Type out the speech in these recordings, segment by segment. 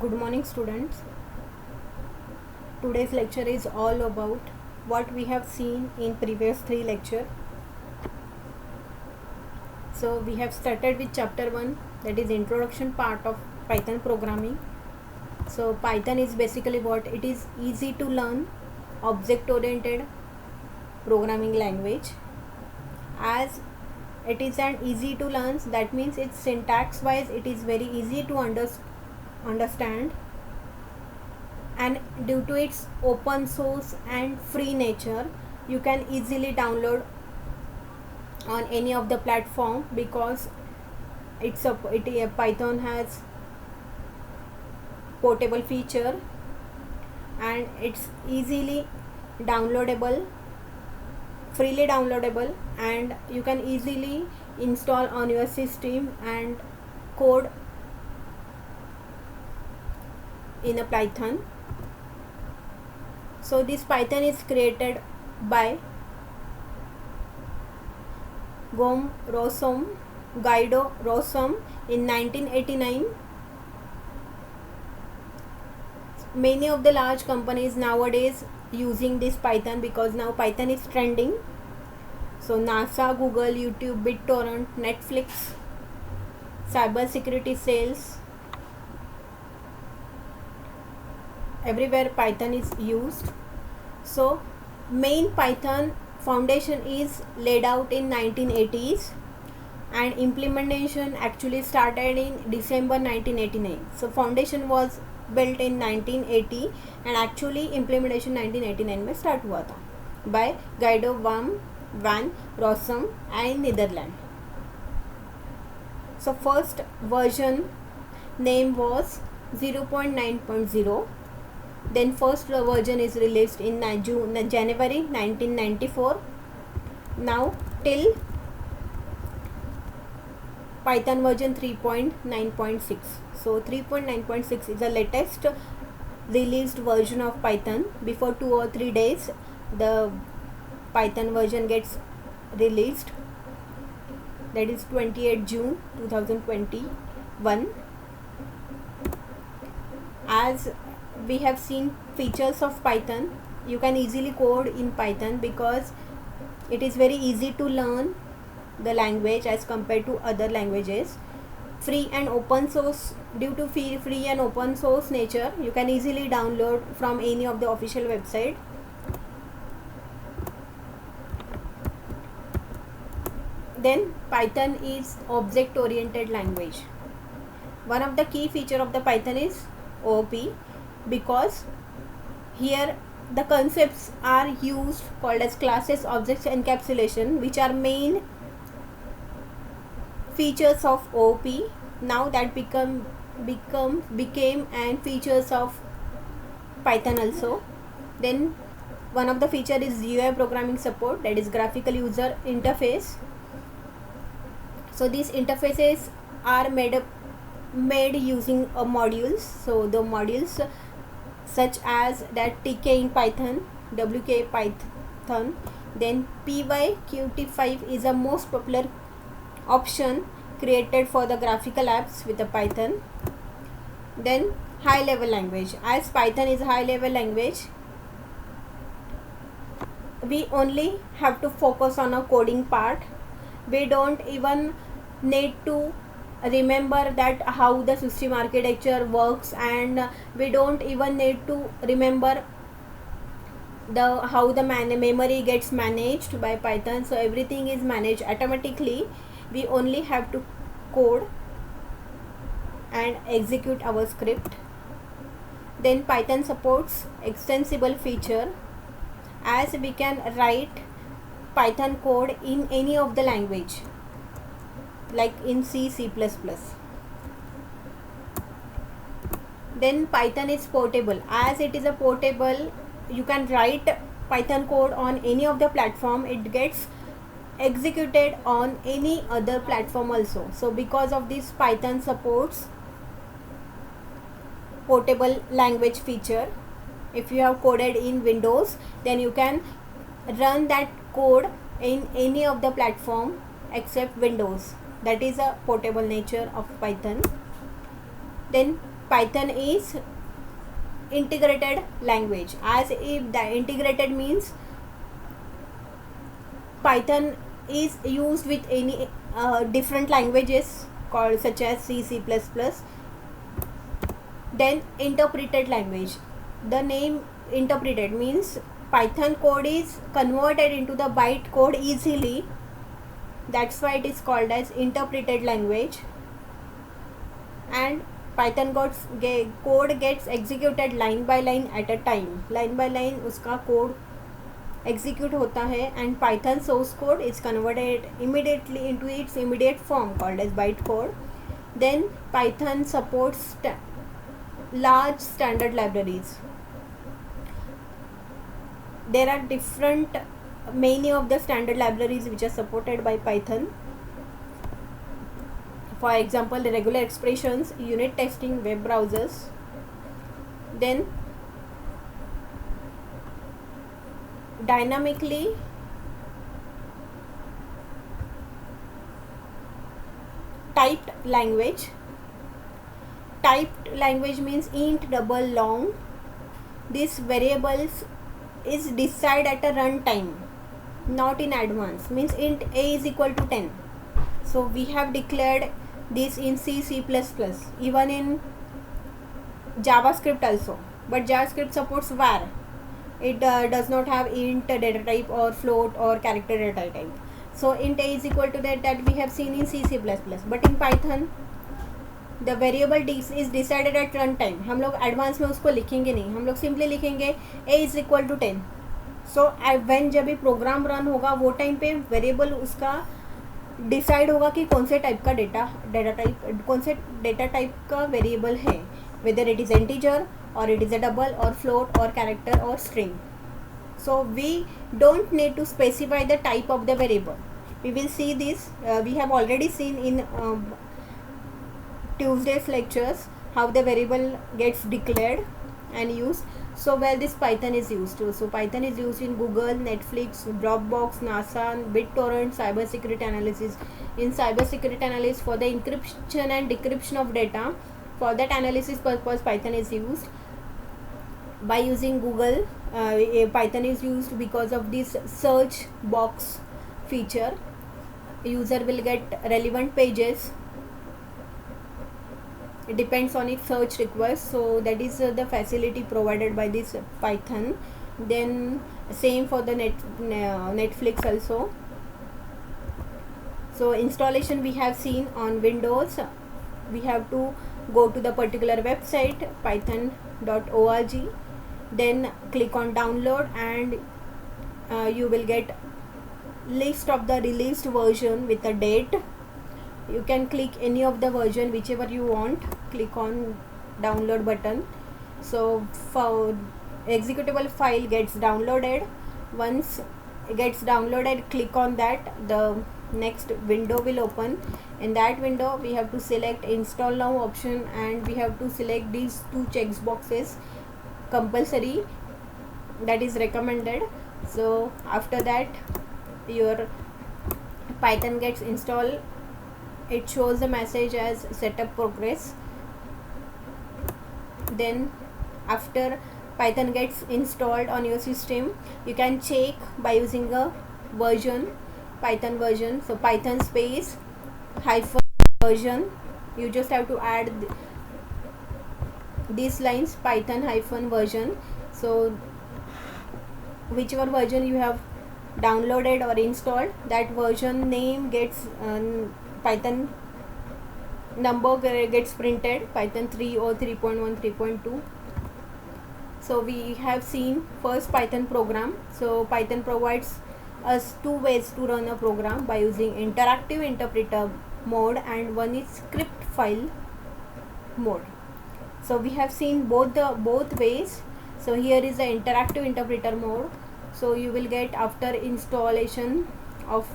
Good morning, students. Today's lecture is all about what we have seen in previous 3 lectures. So we have started with chapter 1, that is introduction part of Python programming. So Python is basically what it is: easy to learn, object oriented programming language. As it is an easy to learn, that means its syntax wise it is very easy to understand, and due to its open source and free nature, you can easily download on any of the platform, because Python has portable feature and it's easily downloadable, freely downloadable, and you can easily install on your system and code in a Python. So this Python is created by Guido Rossum in 1989. Many of the large companies nowadays using this Python, because now Python is trending. So NASA, Google, YouTube, BitTorrent, Netflix, cyber security sales, everywhere Python is used. So main Python foundation is laid out in 1980s, and implementation actually started in December 1989. So foundation was built in 1980 and actually implementation 1989 में start हुआ था by Guido van Rossum and Netherlands. So first version name was 0.9.0. Then first version is released in January 1994. Now till Python version 3.9.6. So 3.9.6 is the latest released version of Python. Before 2 or 3 days the Python version gets released, that is 28 June 2021. As we have seen features of Python, you can easily code in Python because it is very easy to learn the language as compared to other languages. Free and open source, due to free and open source nature, you can easily download from any of the official website. Then Python is object oriented language. One of the key feature of the Python is OOP, because here the concepts are used called as classes, objects, encapsulation, which are main features of OOP. Now that became and features of Python also. Then one of the feature is GUI programming support, that is graphical user interface. So these interfaces are made using modules. So the modules such as that TK in Python, WK Python, then PyQt5 is the most popular option created for the graphical apps with the Python. Then high level language. As Python is a high level language, we only have to focus on a coding part. We don't even need to remember that how the system architecture works, and we don't even need to remember how the memory gets managed by Python. So everything is managed automatically. We only have to code and execute our script. Then Python supports extensible feature, as we can write Python code in any of the language, like in C, C++. Then Python is portable. As it is a portable, you can write Python code on any of the platform. It gets executed on any other platform also. So because of this, Python supports portable language feature. If you have coded in Windows, then you can run that code in any of the platform except Windows. That is a portable nature of Python. Then Python is integrated language. As if the integrated means Python is used with any different languages called such as C, C++. Then interpreted language. The name interpreted means Python code is converted into the byte code easily. That's why it is called as interpreted language. And Python code gets executed line by line at a time. Line by line उसका code execute होता है, and Python source code is converted immediately into its immediate form called as bytecode. Then Python supports large standard libraries. There are many of the standard libraries which are supported by Python. For example, the regular expressions, unit testing, web browsers. Then dynamically typed language. Typed language means int, double, long. These variables is decided at a runtime, not in advance. Means int a is equal to 10. So we have declared this in C, C++, even in JavaScript also. But JavaScript supports var. It does not have int data type or float or character data type. So int a is equal to that we have seen in C, C++. But in Python the variable is decided at run time. हम लोग advance में उसको लिखेंगे नहीं, हम लोग simply लिखेंगे a is equal to 10. So when जब भी प्रोग्राम रन होगा वो टाइम पे वेरिएबल उसका डिसाइड होगा कि कौन से टाइप का कौन से डेटा टाइप का वेरिएबल है, whether it is integer or it is a double or float or character or string. So we don't need to specify the type of the variable. We will see this. We have already seen in Tuesday's lectures how the variable gets declared and used. So where this Python is used to. So Python is used in Google, Netflix, Dropbox, NASA, BitTorrent, cybersecurity analysis. In cybersecurity analysis for the encryption and decryption of data. For that analysis purpose Python is used. By using Google, Python is used because of this search box feature. User will get relevant pages. It depends on its search request. So that is the facility provided by this Python. Then same for the Netflix also. So installation we have seen on Windows. We have to go to the particular website python.org. Then click on download and you will get list of the released version with the date. You can click any of the version whichever you want. Click on download button. So for executable file gets downloaded. Once it gets downloaded, click on that, the next window will open. In that window we have to select install now option and we have to select these two check boxes, compulsory, that is recommended. So after that your Python gets installed. It shows the message as setup progress. Then after Python gets installed on your system, you can check by using a version, Python version. So Python space hyphen version, you just have to add these lines, Python hyphen version. So whichever version you have downloaded or installed, that version name gets Python number gets printed, Python 3 or 3.1, 3.2. So we have seen first Python program. So Python provides us two ways to run a program, by using interactive interpreter mode and one is script file mode. So we have seen both ways. So here is the interactive interpreter mode. So you will get, after installation of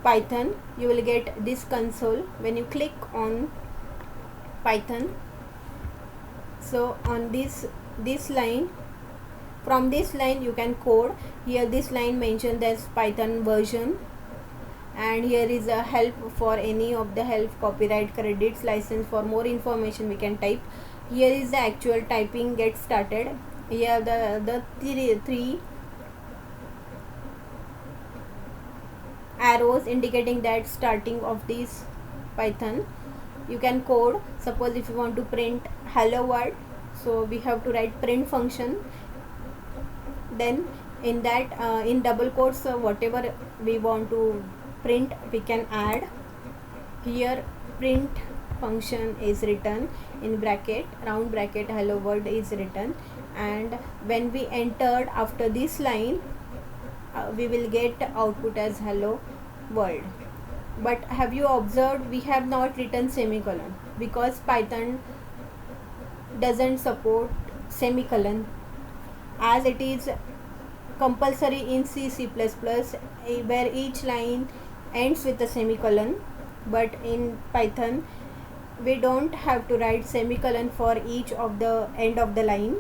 Python, you will get this console when you click on Python. So on this line, from this line you can code. Here this line mentioned as Python version, and here is a help for any of the help, copyright, credits, license. For more information we can type. Here is the actual typing get started. Here the three arrows indicating that starting of this Python. You can code. Suppose if you want to print hello world, so we have to write print function. Then in that in double quotes, whatever we want to print we can add. Here print function is written in bracket, round bracket, hello world is written, and when we entered after this line we will get output as hello world. But have you observed we have not written semicolon, because Python doesn't support semicolon, as it is compulsory in C++, where each line ends with a semicolon. But in Python we don't have to write semicolon for each of the end of the line.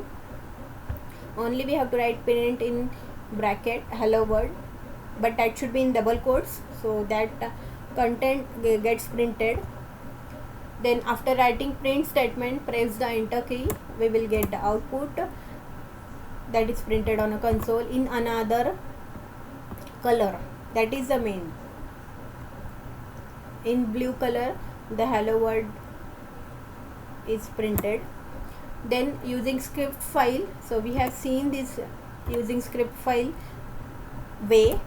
Only we have to write print in bracket hello world, but that should be in double quotes, so that content gets printed. Then after writing print statement, press the enter key, we will get the output that is printed on a console in another color. That is the main. In blue color the hello world is printed. Then using script file, so we have seen this using script file way.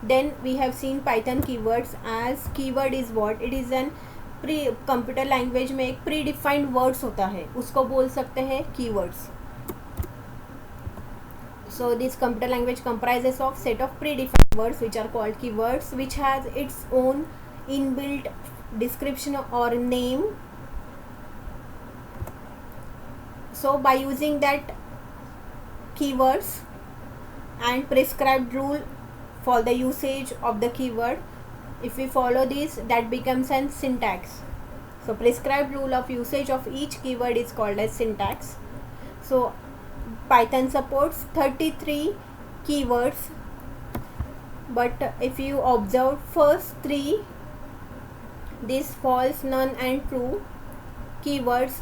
Then we have seen Python keywords. As keyword is what, it is an computer language में एक pre defined words होता है, उसको बोल सकते हैं keywords. So this computer language comprises of set of predefined words which are called keywords, which has its own inbuilt description or name. So by using that keywords and prescribed rule for the usage of the keyword, if we follow this, that becomes an syntax. So prescribed rule of usage of each keyword is called as syntax. So Python supports 33 keywords, but if you observe first three, this false, none and true keywords,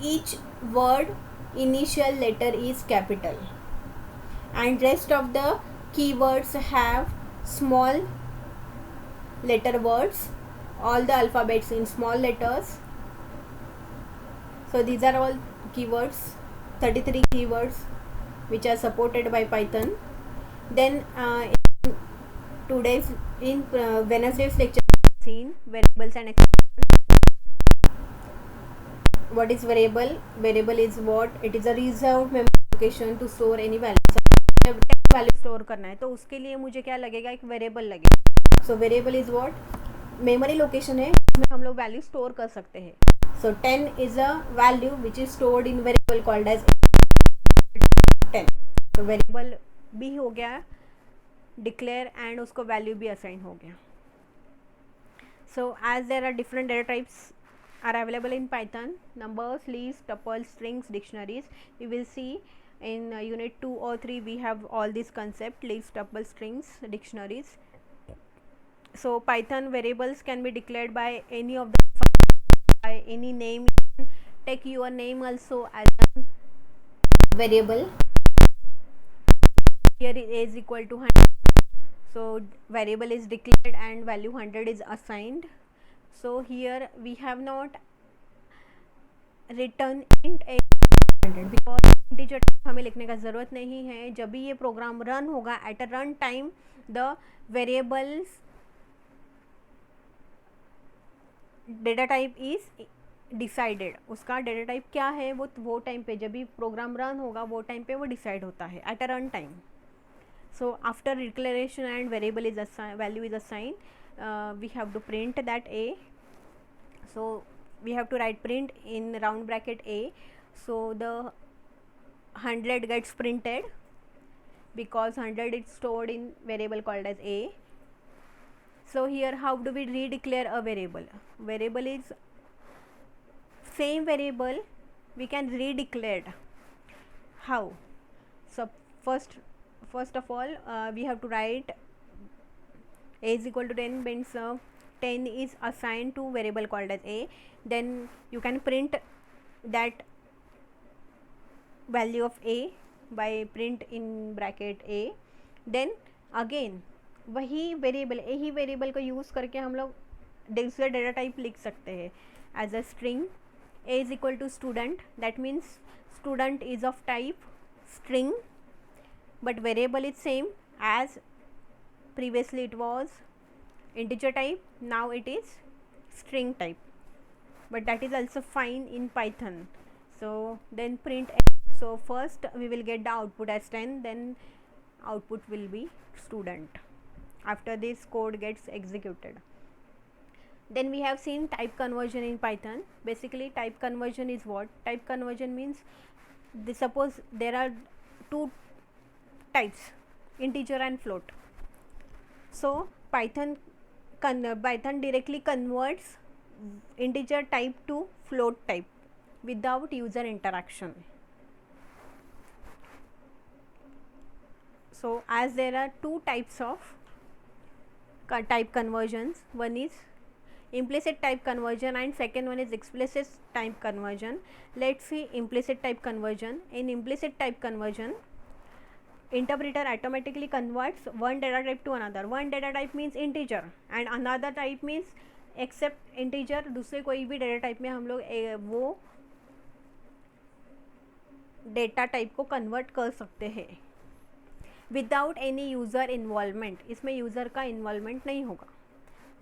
each word initial letter is capital, and rest of the keywords have small letter words, all the alphabets in small letters. So these are all keywords, 33 keywords which are supported by Python. Then in Wednesday's lecture we have seen variables and expressions. What is variable? Variable is what? It is a reserved memory location to store any value. जब value store करना है तो उसके लिए मुझे क्या लगेगा, एक वेरिएबल लगेगा. सो variable is what, memory location है जिसमें हम लोग वैल्यू स्टोर कर सकते हैं. So 10 is a value which is stored in variable called age 10. तो वेरिएबल भी हो गया डिक्लेयर एंड उसको वैल्यू भी असाइन हो गया. So as there are different data types are available in Python: numbers, lists, tuples, strings, dictionaries. We will see in unit 2 or 3 we have all these concepts: lists, tuples, strings, dictionaries. So Python variables can be declared by any of the by any name. You can take your name also as a variable. Here is equal to 100, so variable is declared and value 100 is assigned. So here we have not written int a 100 because integer हमें लिखने का ज़रूरत नहीं है. जब भी ये program run होगा at a run time the variables data type is decided. उसका डेटा टाइप क्या है वो टाइम पे जब भी प्रोग्राम रन होगा वो टाइम पे वो डिसाइड होता है at a run time. So after declaration and variable is assigned, value is assigned, we have to print that a. So we have to write print in round bracket a. So the 100 gets printed because 100 is stored in variable called as a. So here how do we redeclare a variable? Variable is same variable we can redeclare. How? So first of all we have to write a is equal to 10 means 10 is assigned to variable called as a, then you can print that value of a by print in bracket a. then again वही variable यही variable को use करके हम लोग दूसरा data type लिख सकते हैं as a string. a is equal to student, that means student is of type string, but variable is same as previously it was integer type, now it is string type, but that is also fine in Python. So then print. So first we will get the output as 10, then output will be student. After this code gets executed. Then we have seen type conversion in Python. Basically type conversion is what? Type conversion means suppose there are two types, integer and float. So Python directly converts integer type to float type without user interaction. So as there are two types of type conversions, one is implicit type conversion and second one is explicit type conversion. Let's see implicit type conversion. In implicit type conversion, interpreter automatically converts one data type to another. One data type means integer and another type means except integer दूसरे कोई भी data type में हम लोग वो data type को convert कर सकते हैं without any user involvement. इसमें user का involvement नहीं होगा.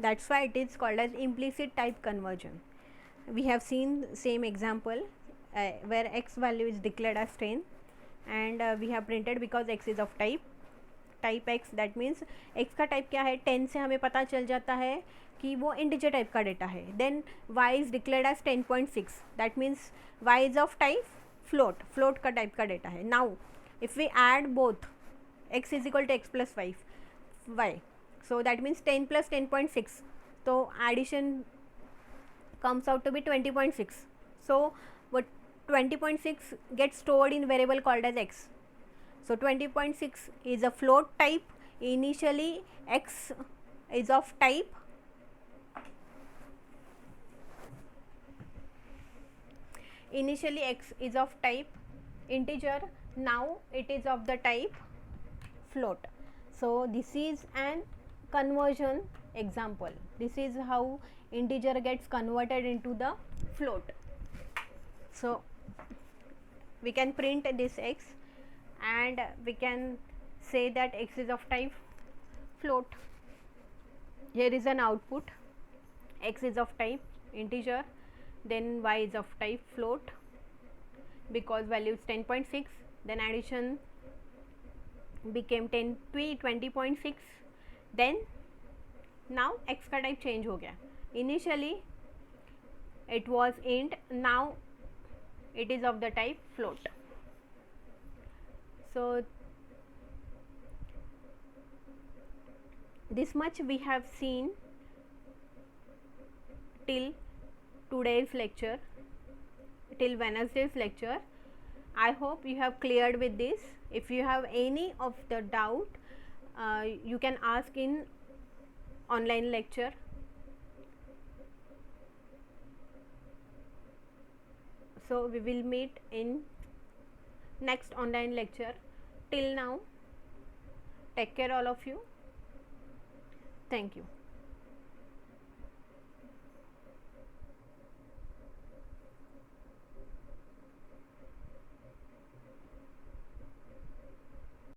That's why it is called as implicit type conversion. We have seen same example where x value is declared as 10 and we have printed because x is of type x. That means x का type क्या है, 10 से हमें पता चल जाता है कि वो integer type का data है. Then y is declared as 10.6. That means y is of type float का type का data है. Now if we add both x is equal to x plus y, so that means 10 plus 10.6, so addition comes out to be 20.6. so what 20.6 gets stored in variable called as x. So 20.6 is a float type. Initially x is of type integer, now it is of the type float. So this is an conversion example. This is how integer gets converted into the float. So we can print this x and we can say that x is of type float. Here is an output, x is of type integer, then y is of type float because value is 10.6, then addition became 20.6, then now x का type change हो गया. Initially it was int, now it is of the type float. So this much we have seen till today's lecture, till Wednesday's lecture. I hope you have cleared with this. If you have any of the doubt, you can ask in online lecture. So we will meet in next online lecture. Till now, take care all of you. Thank you.